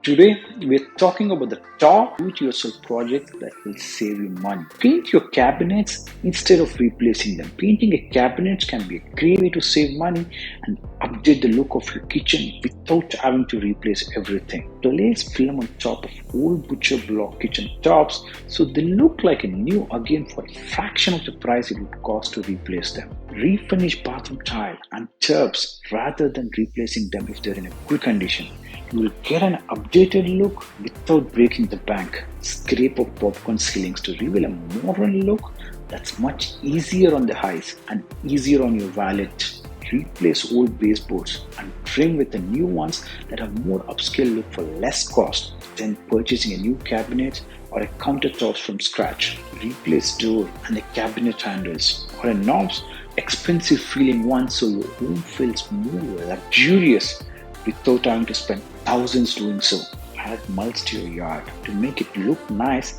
Today, we're talking about the top do-it-yourself projects that will save you money. Paint your cabinets instead of replacing them. Painting a cabinet can be a great way to save money and update the look of your kitchen without having to replace everything. Place film on top of old butcher block kitchen tops so they look like a new again for a fraction of the price it would cost to replace them. Refinish bathroom tile and tubs rather than replacing them if they're in a good condition. You will get an updated look without breaking the bank. Scrape off popcorn ceilings to reveal a modern look that's much easier on the eyes and easier on your wallet. Replace old baseboards and trim with the new ones that have more upscale look for less cost than purchasing a new cabinet or a countertops from scratch. Replace door and the cabinet handles or a knobs, expensive feeling ones so your home feels more luxurious without having to spend thousands doing so. Add mulch to your yard to make it look nice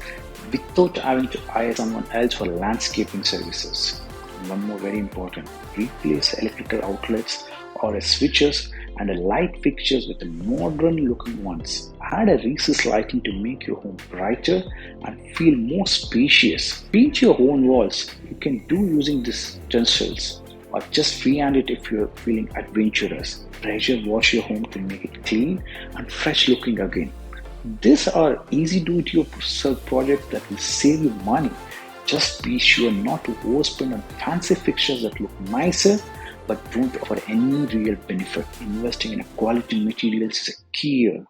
without having to hire someone else for landscaping services. And one more very important, replace electrical outlets or switches and the light fixtures with the modern looking ones. Add a recessed lighting to make your home brighter and feel more spacious. Paint your own walls. You can do using these utensils or just freehand it if you're feeling adventurous. Pressure wash your home to make it clean and fresh looking again. These are easy do-it-yourself projects that will save you money. Just be sure not to overspend on fancy fixtures that look nicer but don't offer any real benefit. Investing in quality materials is a key here.